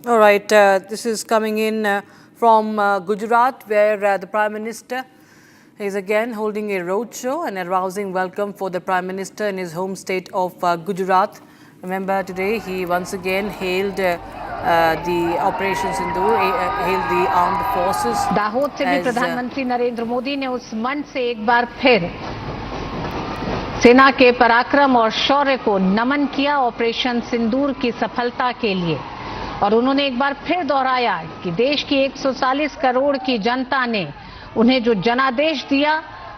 All right, this is coming in from Gujarat, where the Prime Minister is again holding a roadshow and a rousing welcome for the Prime Minister in his home state of Gujarat. Remember, today he once again hailed the Operation Sindoor, hailed the armed forces. Dahod से भी प्रधानमंत्री नरेंद्र मोदी ने उस मंच से एक बार फिर सेना के पराक्रम और शौर्य को नमन किया ऑपरेशन सिंदूर की सफलता के लिए। और उन्होंने एक बार फिर दोहराया कि देश की 140 करोड़ की जनता ने उन्हें जो जनादेश दिया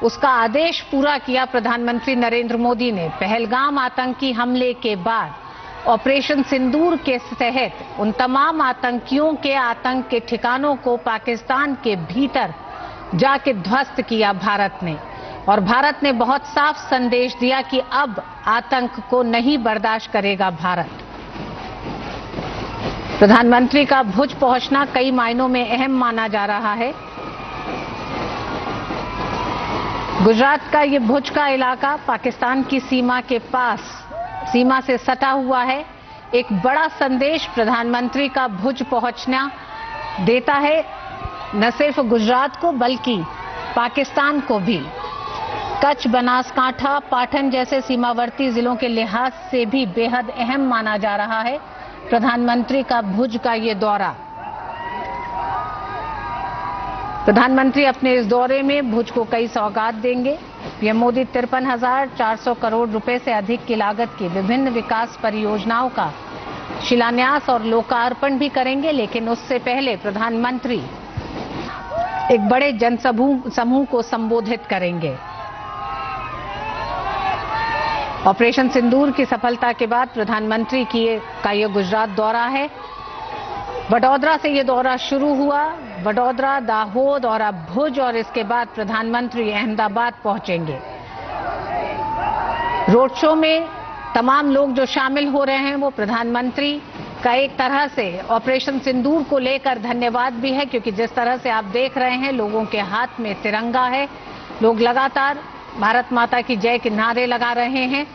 उसका आदेश पूरा किया प्रधानमंत्री नरेंद्र मोदी ने। पहलगाम आतंकी हमले के बाद ऑपरेशन सिंदूर के तहत उन तमाम आतंकियों के आतंक के ठिकानों को पाकिस्तान के भीतर जाके ध्वस्त किया भारत ने। और भारत ने बहुत साफ संदेश दिया कि अब आतंक को नहीं बर्दाश्त करेगा भारत। प्रधानमंत्री का भुज पहुंचना कई मायनों में अहम माना जा रहा है। गुजरात का ये भुज का इलाका पाकिस्तान की सीमा के पास, सीमा से सटा हुआ है। एक बड़ा संदेश प्रधानमंत्री का भुज पहुंचना देता है, न सिर्फ गुजरात को बल्कि पाकिस्तान को भी। कच्छ, बनासकांठा, पाटन जैसे सीमावर्ती जिलों के लिहाज से भी बेहद अहम माना जा रहा है प्रधानमंत्री का भुज का ये दौरा। प्रधानमंत्री अपने इस दौरे में भुज को कई सौगात देंगे। पीएम मोदी 53,400 करोड़ रुपए से अधिक की लागत की विभिन्न विकास परियोजनाओं का शिलान्यास और लोकार्पण भी करेंगे। लेकिन उससे पहले प्रधानमंत्री एक बड़े जनसमूह को संबोधित करेंगे। ऑपरेशन सिंदूर की सफलता के बाद प्रधानमंत्री का ये गुजरात दौरा है। वडोदरा से ये दौरा शुरू हुआ, वडोदरा, दाहोद और अब भुज, और इसके बाद प्रधानमंत्री अहमदाबाद पहुंचेंगे। रोड शो में तमाम लोग जो शामिल हो रहे हैं वो प्रधानमंत्री का एक तरह से ऑपरेशन सिंदूर को लेकर धन्यवाद भी है, क्योंकि जिस तरह से आप देख रहे हैं लोगों के हाथ में तिरंगा है, लोग लगातार भारत माता की जय के नारे लगा रहे हैं।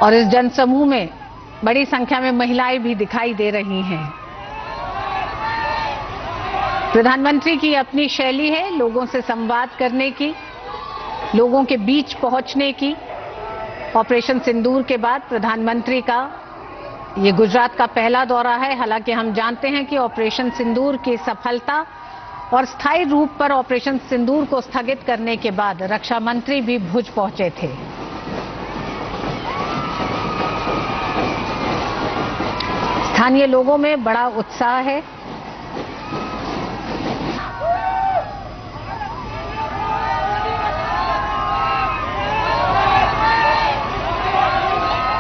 और इस जनसमूह में बड़ी संख्या में महिलाएं भी दिखाई दे रही हैं। प्रधानमंत्री की अपनी शैली है लोगों से संवाद करने की, लोगों के बीच पहुंचने की। ऑपरेशन सिंदूर के बाद प्रधानमंत्री का ये गुजरात का पहला दौरा है। हालांकि हम जानते हैं कि ऑपरेशन सिंदूर की सफलता और स्थायी रूप पर ऑपरेशन सिंदूर को स्थगित करने के बाद रक्षा मंत्री भी भुज पहुंचे थे। स्थानीय लोगों में बड़ा उत्साह है।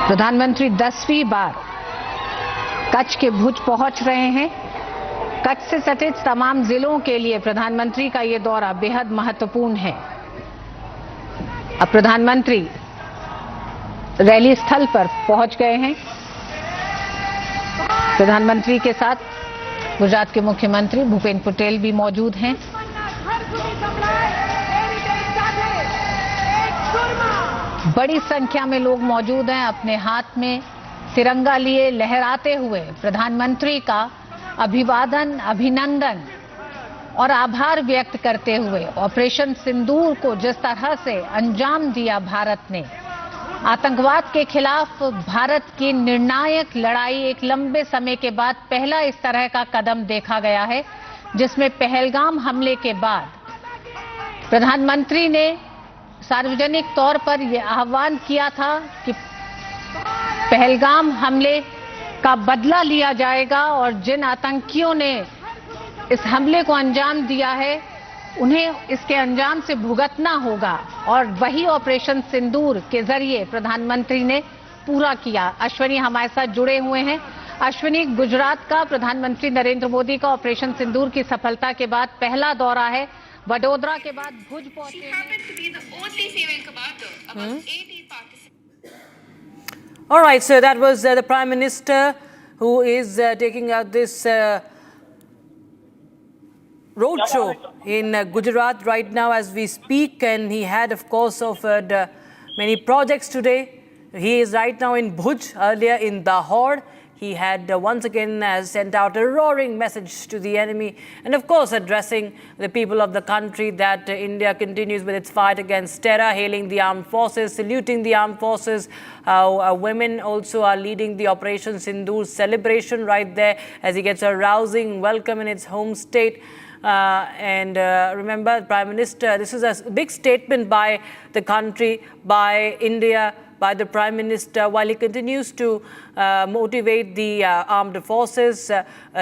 प्रधानमंत्री 10वीं बार कच्छ के भुज पहुंच रहे हैं। कच्छ से सटे तमाम जिलों के लिए प्रधानमंत्री का ये दौरा बेहद महत्वपूर्ण है। अब प्रधानमंत्री रैली स्थल पर पहुंच गए हैं। प्रधानमंत्री के साथ गुजरात के मुख्यमंत्री भूपेन्द्र पटेल भी मौजूद हैं। बड़ी संख्या में लोग मौजूद हैं, अपने हाथ में तिरंगा लिए लहराते हुए प्रधानमंत्री का अभिवादन, अभिनंदन और आभार व्यक्त करते हुए ऑपरेशन सिंदूर को जिस तरह से अंजाम दिया भारत ने, आतंकवाद के खिलाफ भारत की निर्णायक लड़ाई एक लंबे समय के बाद पहला इस तरह का कदम देखा गया है, जिसमें पहलगाम हमले के बाद प्रधानमंत्री ने सार्वजनिक तौर पर यह आह्वान किया था कि पहलगाम हमले का बदला लिया जाएगा और जिन आतंकियों ने इस हमले को अंजाम दिया है उन्हें इसके अंजाम से भुगतना होगा। और वही ऑपरेशन सिंदूर के जरिए प्रधानमंत्री ने पूरा किया। अश्विनी हमारे साथ जुड़े हुए हैं। अश्विनी, गुजरात का प्रधानमंत्री नरेंद्र मोदी का ऑपरेशन सिंदूर की सफलता के बाद पहला दौरा है। वडोदरा के बाद भुज पहुंचे हैं। All right, so that was the Prime Minister who is taking out this roadshow in Gujarat right now as we speak, and he had, of course, offered many projects today. He is right now in Bhuj, earlier in Dahod. he had once again sent out a roaring message to the enemy, and of course addressing the people of the country that India continues with its fight against terror, hailing the armed forces, saluting the armed forces. Women also are leading the Operation Sindoor celebration right there as he gets a rousing welcome in its home state. Remember, Prime Minister, this is a big statement by the country, by India, by the Prime Minister, while he continues to motivate the armed forces.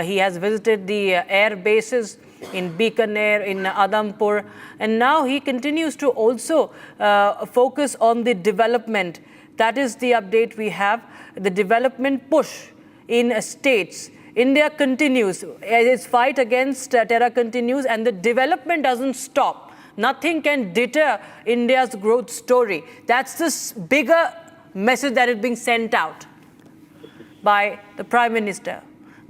He has visited the air bases in Bikaner, in Adampur, and now he continues to also focus on the development. That is the update we have, the development push in states. India continues, its fight against terror continues, and the development doesn't stop. Nothing can deter India's growth story. That's this bigger message that is being sent out by the Prime Minister.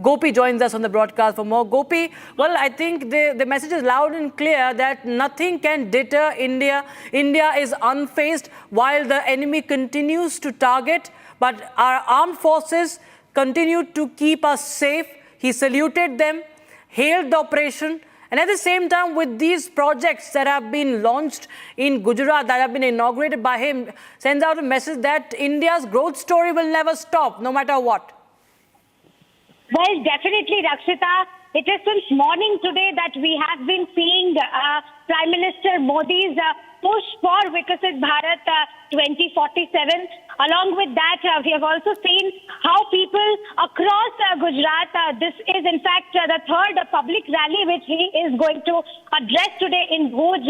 Gopi joins us on the broadcast for more. Gopi, well, I think the message is loud and clear that nothing can deter India. India is unfazed while the enemy continues to target, but our armed forces continue to keep us safe. He saluted them, hailed the operation, and at the same time, with these projects that have been launched in Gujarat, that have been inaugurated by him, sends out a message that India's growth story will never stop, no matter what. Well, definitely, Rakshita. It is since morning today that we have been seeing Prime Minister Modi's push for Vikasit Bharat 2047. Along with that, we have also seen how people across Gujarat, this is in fact the third public rally which he is going to address today in Bhuj,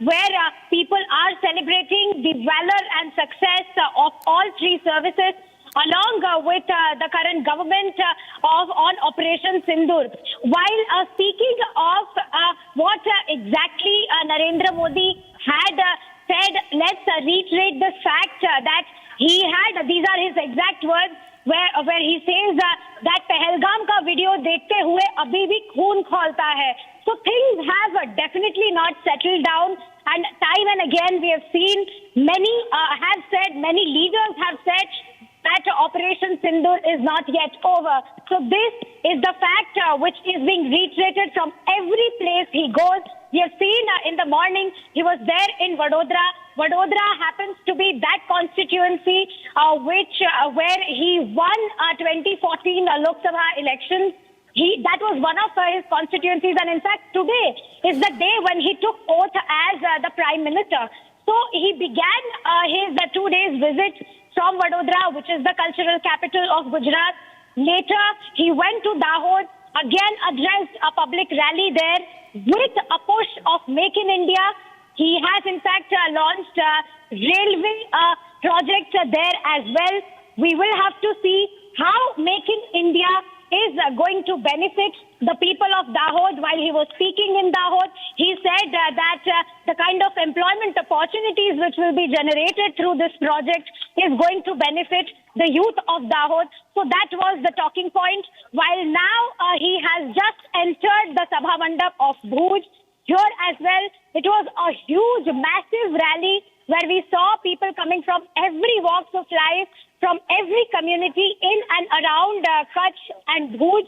where people are celebrating the valor and success of all three services, along with the current government on Operation Sindoor. While speaking of what exactly Narendra Modi had said, let's reiterate the fact that he had, these are his exact words, where he says that Pahalgam ka video dekhte hue abhi bhi khoon khaulta hai. So things have definitely not settled down, and time and again we have seen many have said, many leaders have said that Operation Sindoor is not yet over. So this is the fact which is being reiterated from every place he goes. We have seen in the morning he was there in Vadodara. Vadodara happens to be that constituency where he won 2014 Lok Sabha elections. That was one of his constituencies, and in fact today is the day when he took oath as the Prime Minister. So he began his 2 days visit from Vadodara, which is the cultural capital of Gujarat. Later, he went to Dahod, again addressed a public rally there with a push of Make in India. He has in fact launched a railway project there as well. We will have to see how Make in India is going to benefit the people of Dahod. While he was speaking in Dahod, he said that the kind of employment opportunities which will be generated through this project is going to benefit the youth of Dahod. So that was the talking point. While now he has just entered the Sabha Mandap of Bhuj. Here as well, it was a huge, massive rally where we saw people coming from every walks of life, from every community in and around Kutch and Bhuj.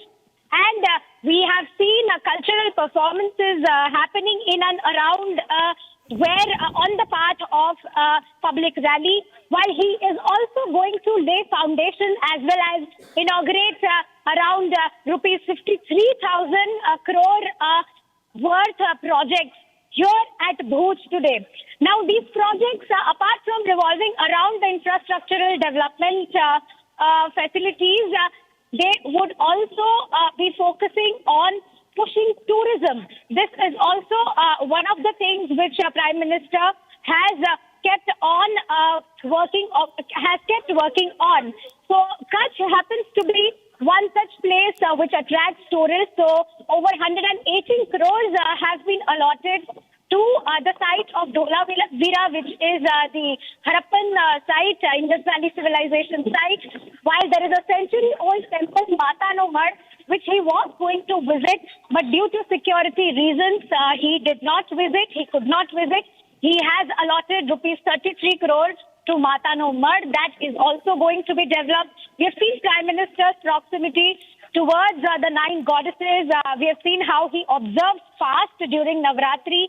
And we have seen cultural performances happening in and around where on the path of public rally, while he is also going to lay foundation as well as inaugurate around rupees 53,000 crore worth projects here at Bhuj today. Now, these projects, apart from revolving around the infrastructural development facilities, they would also be focusing on pushing tourism. This is also one of the things which Prime Minister has kept working on. So, Kutch happens to be one such place which attracts tourists. So, over 118 crores has been allotted to the site of Dholavira, which is the Harappan site, Indus Valley civilization site, while there is a century-old temple, Mata no Mar, which he was going to visit, but due to security reasons, he did not visit, he could not visit. He has allotted rupees 33 crores to Mata No Mud. That is also going to be developed. We have seen Prime Minister's proximity towards the 9 goddesses. We have seen how he observes fast during Navratri.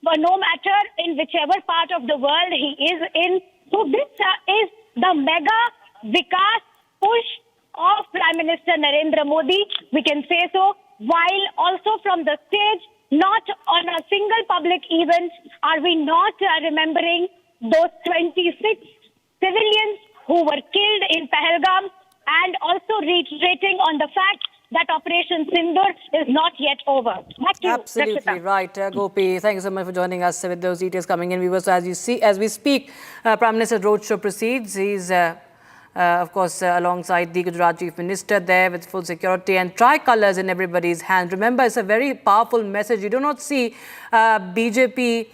But no matter in whichever part of the world he is in. So this is the mega Vikas push of Prime Minister Narendra Modi, we can say so, while also from the stage, not on a single public event, are we not remembering those 26 civilians who were killed in Pahalgam, and also reiterating on the fact that Operation Sindoor is not yet over. Back to you, Absolutely Rakshita. right, Gopi. Thank you so much for joining us with those details coming in. Viewers, as we speak, Prime Minister's roadshow proceeds. He's, of course, alongside the Gujarat Chief Minister there with full security and tricolours in everybody's hands. Remember, it's a very powerful message. You do not see BJP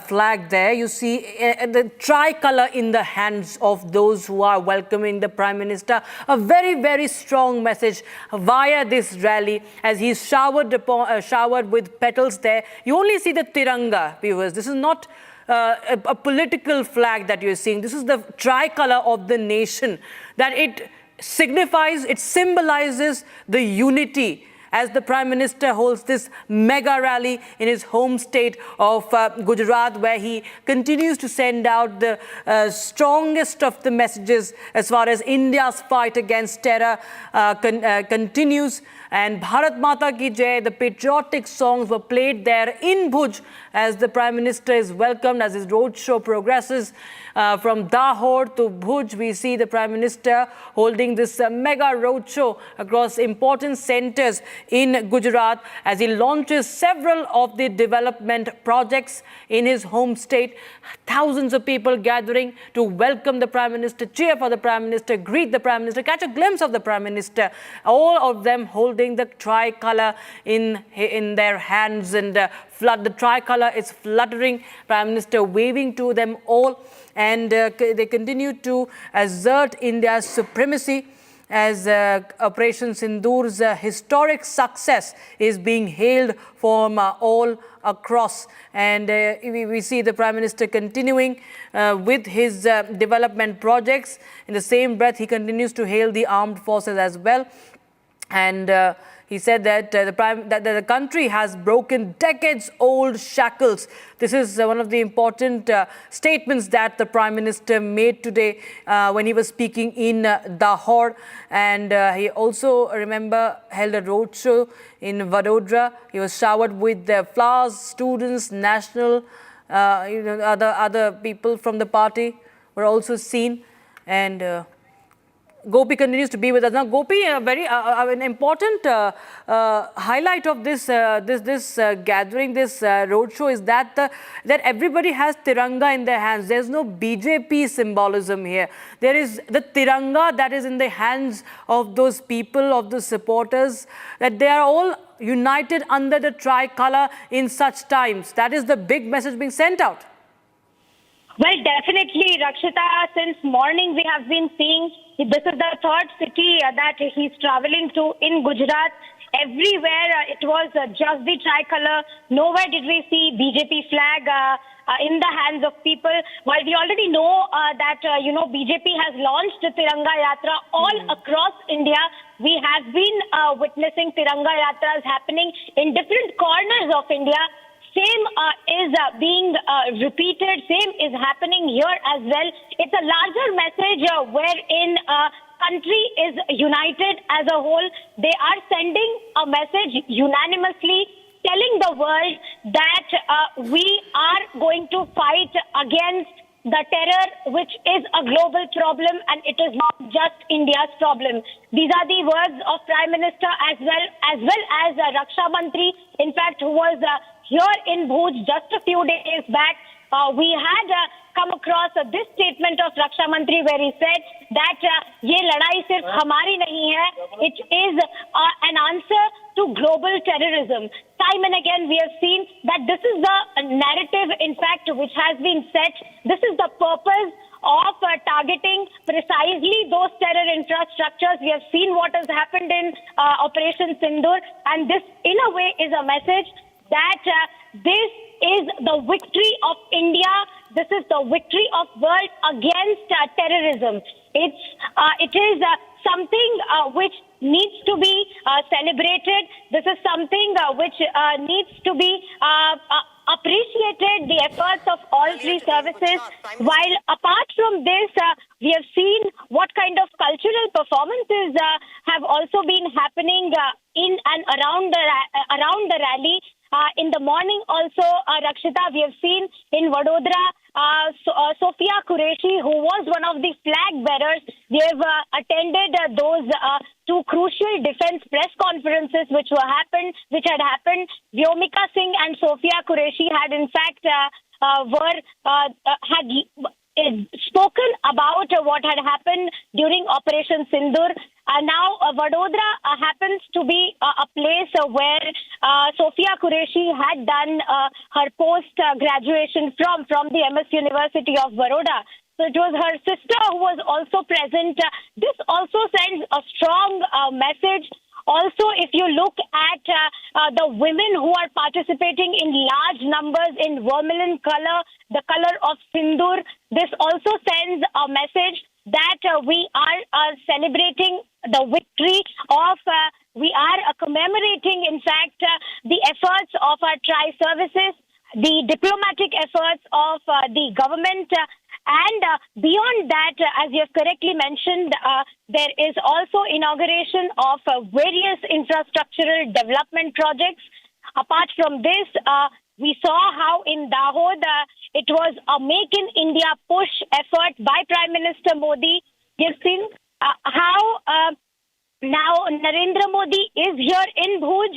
flag there. You see the tricolour in the hands of those who are welcoming the Prime Minister. A very, very strong message via this rally as he's showered with petals there. You only see the Tiranga, viewers. This is not a political flag that you're seeing. This is the tricolour of the nation, that it signifies, it symbolizes the unity as the Prime Minister holds this mega rally in his home state of Gujarat, where he continues to send out the strongest of the messages as far as India's fight against terror continues. And Bharat Mata Ki Jai, the patriotic songs were played there in Bhuj as the Prime Minister is welcomed as his roadshow progresses. From Dahod to Bhuj, we see the Prime Minister holding this mega roadshow across important centres in Gujarat as he launches several of the development projects in his home state. Thousands of people gathering to welcome the Prime Minister, cheer for the Prime Minister, greet the Prime Minister, catch a glimpse of the Prime Minister. All of them holding the tricolour in their hands, and the tricolour is fluttering. Prime Minister waving to them all, and they continue to assert India's supremacy as Operation Sindoor's historic success is being hailed from all across. And we see the Prime Minister continuing with his development projects. In the same breath, he continues to hail the armed forces as well. And he said that the country has broken decades-old shackles. This is one of the important statements that the Prime Minister made today when he was speaking in Dahod. And he also, remember, held a roadshow in Vadodara. He was showered with flowers, students, national, other people from the party were also seen. And Gopi continues to be with us. Now, Gopi, a very an important highlight of this gathering, this roadshow, is that everybody has Tiranga in their hands. There's no BJP symbolism here. There is the Tiranga that is in the hands of those people, of the supporters, that they are all united under the tricolour in such times. That is the big message being sent out. Well, definitely, Rakshita, since morning we have been seeing this is the third city that he's traveling to in Gujarat. Everywhere it was just the tricolour. Nowhere did we see BJP flag in the hands of people. While we already know that, BJP has launched Tiranga Yatra all across India, we have been witnessing Tiranga Yatras happening in different corners of India. Same is being repeated, same is happening here as well. It's a larger message wherein country is united as a whole. They are sending a message unanimously, telling the world that we are going to fight against the terror, which is a global problem, and it is not just India's problem. These are the words of Prime Minister as well as Raksha Mantri, in fact, who was here in Bhuj just a few days back. We had come across this statement of Raksha Mantri where he said that ye ladai sirf hamari nahi hai, it is an answer to global terrorism. Time and again we have seen that this is the narrative, in fact, which has been set. This is the purpose of targeting precisely those terror infrastructures. We have seen what has happened in Operation Sindoor, and this in a way is a message that this is the victory of India. this is the victory of world against terrorism. It is something which needs to be celebrated. This is something which needs to be appreciated, the efforts of all three services. While apart from this, we have seen what kind of cultural performances have also been happening in and around the rally. In the morning also, Rakshita, we have seen in Vadodara, Sophia Qureshi, who was one of the flag bearers, they have attended those two crucial defense press conferences which had happened. Vyomika Singh and Sophia Qureshi had in fact had spoken about what had happened during Operation Sindur. Now, Vadodara happens to be a place where Sophia Qureshi had done her post-graduation from the MS University of Baroda. So it was her sister who was also present. This also sends a strong message. Also, if you look at the women who are participating in large numbers in vermilion color, the color of Sindur, this also sends a message that we are celebrating the victory of, we are commemorating, in fact, the efforts of our tri-services, the diplomatic efforts of the government. And beyond that, as you have correctly mentioned, there is also inauguration of various infrastructural development projects. Apart from this, we saw how in Dahod, it was a Make in India push effort by Prime Minister Modi. You've seen how now Narendra Modi is here in Bhuj.